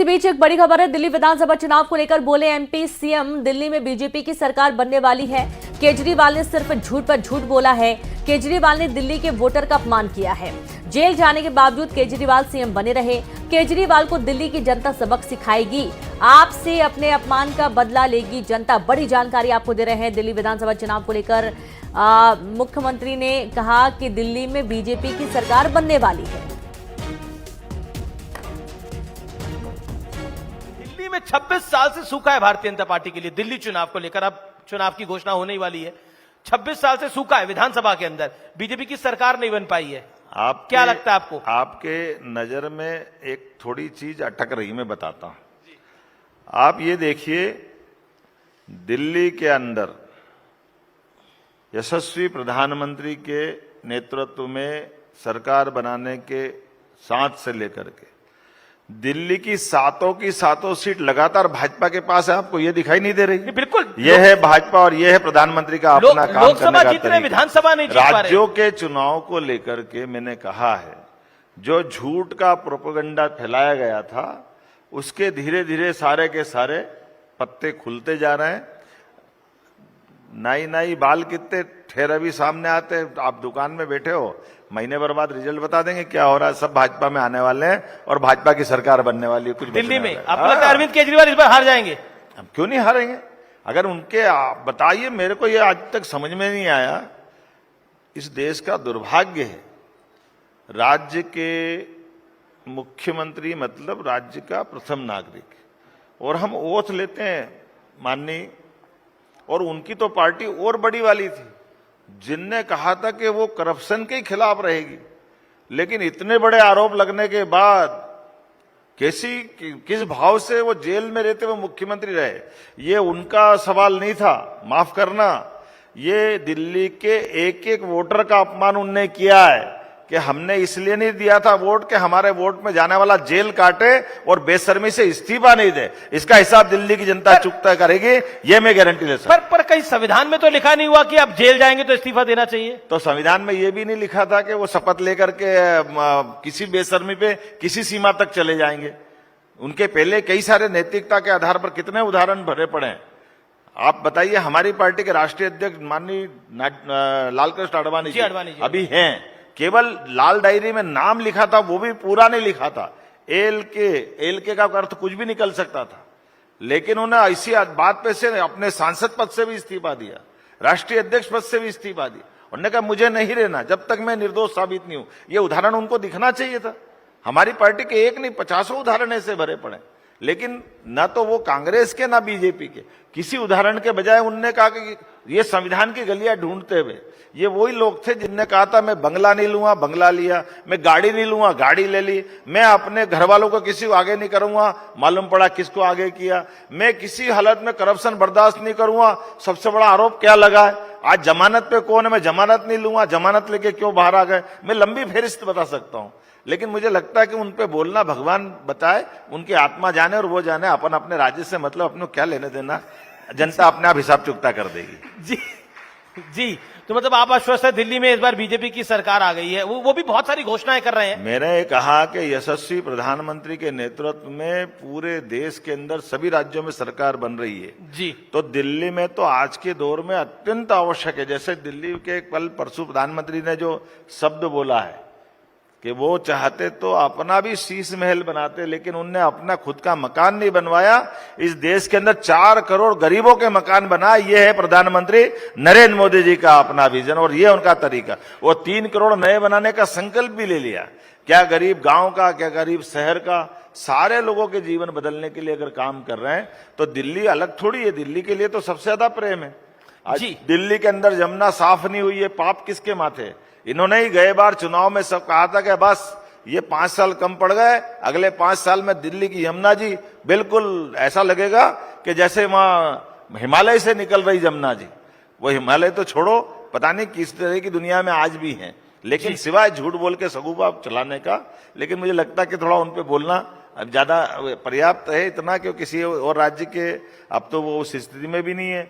बीच एक बड़ी खबर है। दिल्ली विधानसभा चुनाव को लेकर बोले एमपी सीएम, दिल्ली में बीजेपी की सरकार बनने वाली है। केजरीवाल ने सिर्फ झूठ पर झूठ बोला है। केजरीवाल ने दिल्ली के वोटर का अपमान किया है। जेल जाने के बावजूद केजरीवाल सीएम बने रहे। केजरीवाल को दिल्ली की जनता सबक सिखाएगी, आपसे अपने अपमान का बदला लेगी जनता। बड़ी जानकारी आपको दे रहे हैं दिल्ली विधानसभा चुनाव को लेकर। मुख्यमंत्री ने कहा कि दिल्ली में बीजेपी की सरकार बनने वाली है। दिल्ली में 26 साल से सूखा है भारतीय जनता पार्टी के लिए। दिल्ली चुनाव को लेकर अब चुनाव की घोषणा होने ही वाली है। 26 साल से सूखा है विधानसभा के अंदर, बीजेपी की सरकार नहीं बन पाई है। क्या लगता है आपको? आपके नजर में एक थोड़ी चीज अटक रही, मैं बताता हूं। आप ये देखिए, दिल्ली के अंदर यशस्वी प्रधानमंत्री के नेतृत्व में सरकार बनाने के साथ से लेकर के दिल्ली की सातों सीट लगातार भाजपा के पास है। आपको ये दिखाई नहीं दे रही? बिल्कुल, ये है भाजपा और ये है प्रधानमंत्री का अपना काम लोकसभा करने जीत का रहे, तरीका। विधानसभा नहीं जीत पा रहे। राज्यों के चुनाव को लेकर के मैंने कहा है, जो झूठ का प्रोपेगेंडा फैलाया गया था, उसके धीरे धीरे सारे के सारे पत्ते खुलते जा रहे हैं। नाई बाल कितने ठहर भी सामने आते। आप दुकान में बैठे हो, महीने भर बाद रिजल्ट बता देंगे क्या हो रहा है। सब भाजपा में आने वाले हैं और भाजपा की सरकार बनने वाली है। कुछ दिल्ली में आपको लगता है अरविंद केजरीवाल इस बार हार जाएंगे? हम क्यों नहीं हारेंगे? अगर उनके बताइए, मेरे को ये आज तक समझ में नहीं आया। इस देश का दुर्भाग्य है, राज्य के मुख्यमंत्री मतलब राज्य का प्रथम नागरिक, और हम ओथ लेते हैं माननीय, और उनकी तो पार्टी और बड़ी वाली थी जिनने कहा था कि वो करप्शन के खिलाफ रहेगी। लेकिन इतने बड़े आरोप लगने के बाद किस भाव से वो जेल में रहते हुए मुख्यमंत्री रहे, ये उनका सवाल नहीं था। माफ करना, ये दिल्ली के एक एक वोटर का अपमान उनने किया है कि हमने इसलिए नहीं दिया था वोट कि हमारे वोट में जाने वाला जेल काटे और बेशर्मी से इस्तीफा नहीं दे। इसका हिसाब दिल्ली की जनता चुकता करेगी, ये मैं गारंटी दे सकता हूं। पर कहीं संविधान में तो लिखा नहीं हुआ कि आप जेल जाएंगे तो इस्तीफा देना चाहिए। तो संविधान में ये भी नहीं लिखा था कि वो शपथ लेकर के किसी बेशर्मी पे किसी सीमा तक चले जाएंगे। उनके पहले कई सारे नैतिकता के आधार पर कितने उदाहरण भरे पड़े हैं। आप बताइए, हमारी पार्टी के राष्ट्रीय अध्यक्ष माननीय लालकृष्ण आडवाणी जी अभी हैं, केवल लाल डायरी में नाम लिखा था, वो भी पूरा नहीं लिखा था। एल के का अर्थ कुछ भी निकल सकता था, लेकिन उन्होंने ऐसी बात पे से अपने सांसद पद से भी इस्तीफा दिया, राष्ट्रीय अध्यक्ष पद से भी इस्तीफा दिया। उन्होंने कहा मुझे नहीं रहना जब तक मैं निर्दोष साबित नहीं हूं। ये उदाहरण उनको दिखना चाहिए था। हमारी पार्टी के एक नहीं 50 उदाहरण ऐसे भरे पड़े, लेकिन न तो वो कांग्रेस के ना बीजेपी के, किसी उदाहरण के बजाय उनने कहा कि ये संविधान की गलियां ढूंढते हुए, ये वही लोग थे जिनने कहा था मैं बंगला नहीं लूंगा, बंगला लिया, मैं गाड़ी नहीं लूंगा, गाड़ी ले ली, मैं अपने घर वालों को किसी को आगे नहीं करूंगा, मालूम पड़ा किसको आगे किया, मैं किसी हालत में करप्शन बर्दाश्त नहीं करूंगा। सबसे बड़ा आरोप क्या लगा है, आज जमानत पे कौन है, मैं जमानत नहीं लूंगा, जमानत लेके क्यों बाहर आ गए। मैं लंबी फेहरिस्त बता सकता हूं, लेकिन मुझे लगता है कि उन पे बोलना भगवान बताए, उनकी आत्मा जाने और वो जाने। अपन अपने राज्य से मतलब अपने क्या लेने देना, जनता अपने आप हिसाब चुकता कर देगी। जी, तो मतलब आप आश्वस्त है दिल्ली में इस बार बीजेपी की सरकार आ गई है। वो भी बहुत सारी घोषणाएं कर रहे हैं। मैंने कहा कि यशस्वी प्रधानमंत्री के नेतृत्व में पूरे देश के अंदर सभी राज्यों में सरकार बन रही है जी। तो दिल्ली में तो आज के दौर में अत्यंत आवश्यक है। जैसे दिल्ली के कल परसों प्रधानमंत्री ने जो शब्द बोला है कि वो चाहते तो अपना भी शीश महल बनाते, लेकिन उनने अपना खुद का मकान नहीं बनवाया। इस देश के अंदर 4 करोड़ गरीबों के मकान बनाए। ये है प्रधानमंत्री नरेंद्र मोदी जी का अपना विजन और ये उनका तरीका। वो 3 करोड़ नए बनाने का संकल्प भी ले लिया। क्या गरीब गांव का, क्या गरीब शहर का, सारे लोगों के जीवन बदलने के लिए अगर काम कर रहे हैं तो दिल्ली अलग थोड़ी है। दिल्ली के लिए तो सबसे ज्यादा प्रेम है। आज दिल्ली के अंदर यमुना साफ नहीं हुई है, पाप किसके माथे? इन्होंने ही गए बार चुनाव में सब कहा था कि बस ये 5 साल कम पड़ गए, अगले 5 साल में दिल्ली की यमुना जी बिल्कुल ऐसा लगेगा कि जैसे वहां हिमालय से निकल रही यमुना जी। वो हिमालय तो छोड़ो, पता नहीं किस तरह की दुनिया में आज भी हैं, लेकिन सिवाय झूठ बोल के सगुफा चलाने का। लेकिन मुझे लगता है कि थोड़ा उन पे बोलना अब ज्यादा पर्याप्त है, इतना कि किसी और राज्य के अब तो वो उस स्थिति में भी नहीं है।